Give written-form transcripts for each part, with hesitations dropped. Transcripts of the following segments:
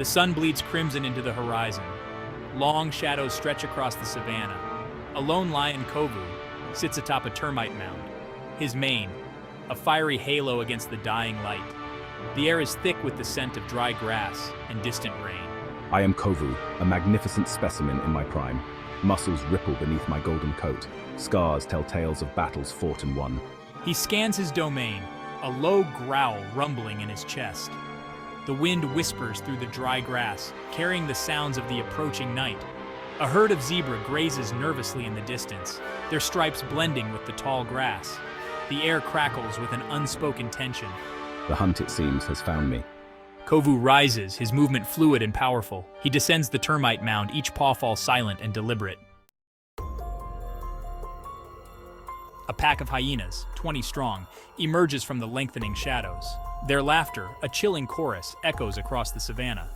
The sun bleeds crimson into the horizon. Long shadows stretch across the savanna. A lone lion, Kovu, sits atop a termite mound. His mane, a fiery halo against the dying light. The air is thick with the scent of dry grass and distant rain. I am Kovu, a magnificent specimen in my prime. Muscles ripple beneath my golden coat. Scars tell tales of battles fought and won. He scans his domain, a low growl rumbling in his chest. The wind whispers through the dry grass, carrying the sounds of the approaching night. A herd of zebra grazes nervously in the distance, their stripes blending with the tall grass. The air crackles with an unspoken tension. The hunt, it seems, has found me. Kovu rises, his movement fluid and powerful. He descends the termite mound, each paw falls silent and deliberate. A pack of hyenas, 20 strong, emerges from the lengthening shadows. Their laughter, a chilling chorus, echoes across the savanna.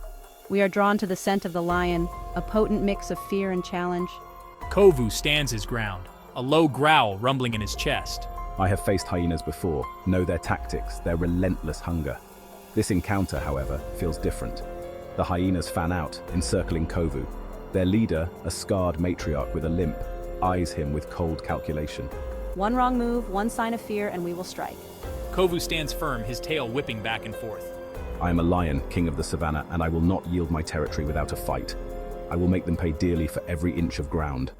We are drawn to the scent of the lion, a potent mix of fear and challenge. Kovu stands his ground, a low growl rumbling in his chest. I have faced hyenas before, know their tactics, their relentless hunger. This encounter, however, feels different. The hyenas fan out, encircling Kovu. Their leader, a scarred matriarch with a limp, eyes him with cold calculation. One wrong move, one sign of fear, and we will strike. Kovu stands firm, his tail whipping back and forth. I am a lion, king of the Savannah, and I will not yield my territory without a fight. I will make them pay dearly for every inch of ground.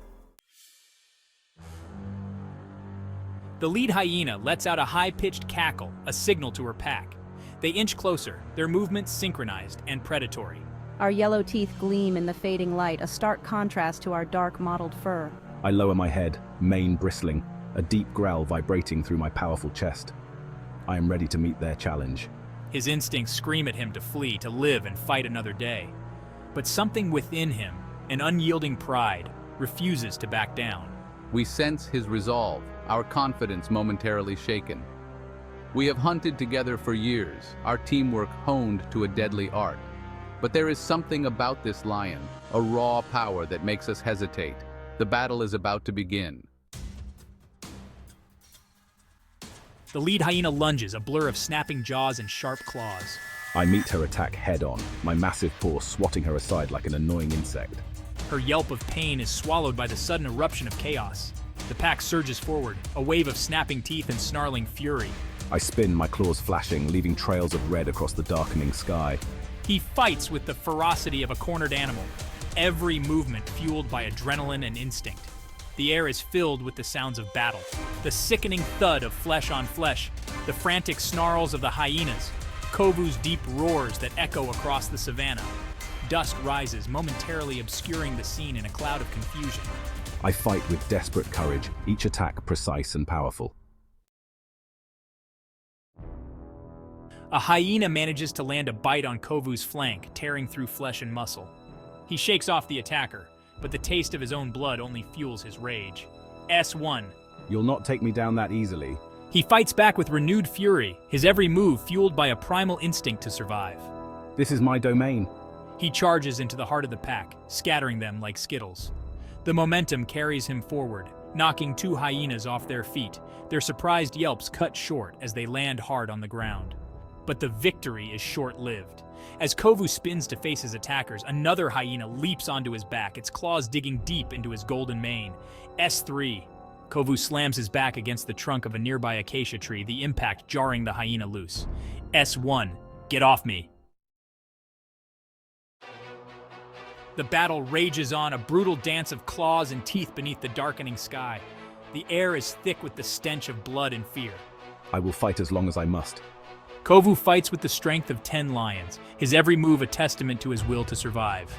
The lead hyena lets out a high-pitched cackle, a signal to her pack. They inch closer, their movements synchronized and predatory. Our yellow teeth gleam in the fading light, a stark contrast to our dark mottled fur. I lower my head, mane bristling, a deep growl vibrating through my powerful chest. I am ready to meet their challenge. His instincts scream at him to flee, to live and fight another day. But something within him, an unyielding pride, refuses to back down. We sense his resolve, our confidence momentarily shaken. We have hunted together for years, our teamwork honed to a deadly art. But there is something about this lion, a raw power that makes us hesitate. The battle is about to begin. The lead hyena lunges, a blur of snapping jaws and sharp claws. I meet her attack head-on, my massive paw swatting her aside like an annoying insect. Her yelp of pain is swallowed by the sudden eruption of chaos. The pack surges forward, a wave of snapping teeth and snarling fury. I spin, my claws flashing, leaving trails of red across the darkening sky. He fights with the ferocity of a cornered animal, every movement fueled by adrenaline and instinct. The air is filled with the sounds of battle, the sickening thud of flesh on flesh, the frantic snarls of the hyenas, Kovu's deep roars that echo across the savanna. Dusk rises, momentarily obscuring the scene in a cloud of confusion. I fight with desperate courage, each attack precise and powerful. A hyena manages to land a bite on Kovu's flank, tearing through flesh and muscle. He shakes off the attacker, but the taste of his own blood only fuels his rage. S1. You'll not take me down that easily. He fights back with renewed fury, his every move fueled by a primal instinct to survive. This is my domain. He charges into the heart of the pack, scattering them like skittles. The momentum carries him forward, knocking two hyenas off their feet, their surprised yelps cut short as they land hard on the ground. But the victory is short-lived. As Kovu spins to face his attackers, another hyena leaps onto his back, its claws digging deep into his golden mane. S3. Kovu slams his back against the trunk of a nearby acacia tree, the impact jarring the hyena loose. S1. Get off me. The battle rages on, a brutal dance of claws and teeth beneath the darkening sky. The air is thick with the stench of blood and fear. I will fight as long as I must. Kovu fights with the strength of 10 lions, his every move a testament to his will to survive.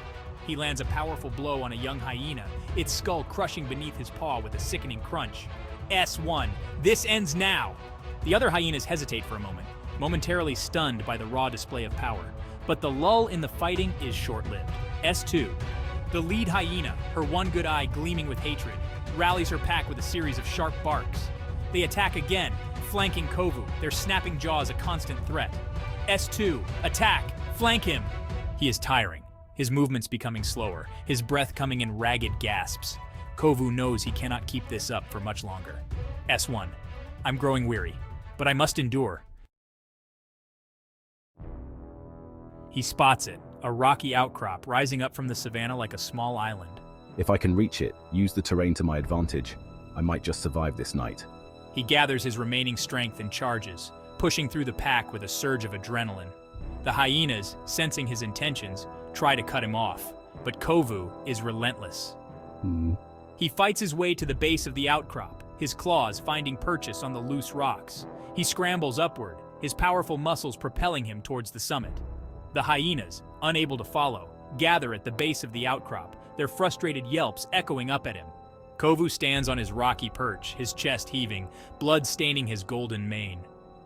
He lands a powerful blow on a young hyena, its skull crushing beneath his paw with a sickening crunch. S1. This ends now. The other hyenas hesitate for a moment, momentarily stunned by the raw display of power. But the lull in the fighting is short-lived. S2. The lead hyena, her one good eye gleaming with hatred, rallies her pack with a series of sharp barks. They attack again, flanking Kovu, their snapping jaws a constant threat. S2. Attack! Flank him! He is tiring, his movements becoming slower, his breath coming in ragged gasps. Kovu knows he cannot keep this up for much longer. S1. I'm growing weary, but I must endure. He spots it, a rocky outcrop rising up from the savanna like a small island. If I can reach it, use the terrain to my advantage, I might just survive this night. He gathers his remaining strength and charges, pushing through the pack with a surge of adrenaline. The hyenas, sensing his intentions, try to cut him off, but Kovu is relentless. He fights his way to the base of the outcrop, his claws finding purchase on the loose rocks. He scrambles upward, his powerful muscles propelling him towards the summit. The hyenas, unable to follow, gather at the base of the outcrop, their frustrated yelps echoing up at him. Kovu stands on his rocky perch, his chest heaving, blood staining his golden mane.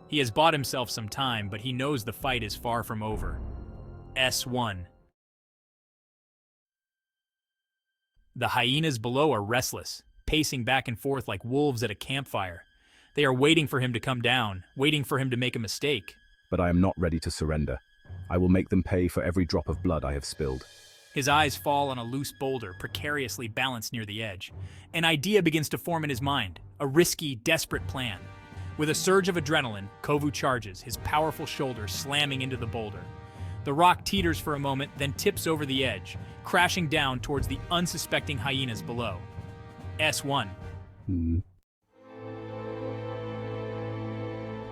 He has bought himself some time, but he knows the fight is far from over. S1. The hyenas below are restless, pacing back and forth like wolves at a campfire. They are waiting for him to come down, waiting for him to make a mistake. But I am not ready to surrender. I will make them pay for every drop of blood I have spilled. His eyes fall on a loose boulder precariously balanced near the edge. An idea begins to form in his mind, a risky, desperate plan. With a surge of adrenaline, Kovu charges, his powerful shoulder slamming into the boulder. The rock teeters for a moment, then tips over the edge, crashing down towards the unsuspecting hyenas below. S1.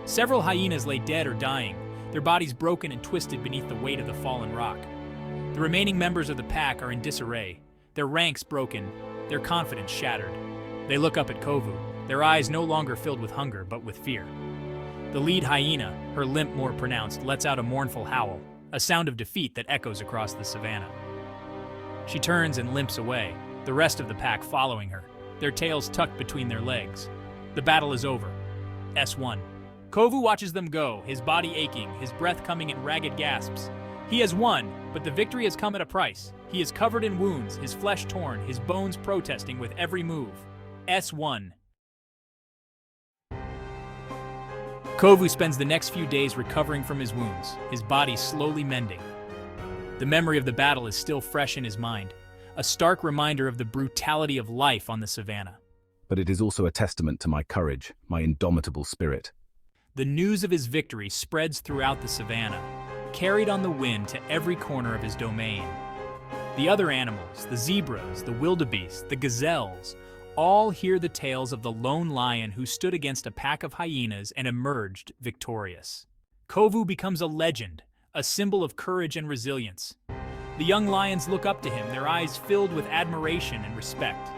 Several hyenas lay dead or dying, their bodies broken and twisted beneath the weight of the fallen rock. The remaining members of the pack are in disarray, their ranks broken, their confidence shattered. They look up at Kovu, their eyes no longer filled with hunger but with fear. The lead hyena, her limp more pronounced, lets out a mournful howl, a sound of defeat that echoes across the savanna. She turns and limps away, the rest of the pack following her, their tails tucked between their legs. The battle is over. S1. Kovu watches them go, his body aching, his breath coming in ragged gasps. He has won, but the victory has come at a price. He is covered in wounds, his flesh torn, his bones protesting with every move. S1. Kovu spends the next few days recovering from his wounds, his body slowly mending. The memory of the battle is still fresh in his mind, a stark reminder of the brutality of life on the savanna. But it is also a testament to my courage, my indomitable spirit. The news of his victory spreads throughout the savanna, carried on the wind to every corner of his domain. The other animals, the zebras, the wildebeest, the gazelles, all hear the tales of the lone lion who stood against a pack of hyenas and emerged victorious. Kovu becomes a legend, a symbol of courage and resilience. The young lions look up to him, their eyes filled with admiration and respect.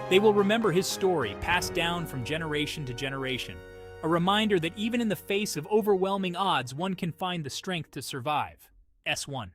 They will remember his story, passed down from generation to generation, a reminder that even in the face of overwhelming odds, one can find the strength to survive. S1.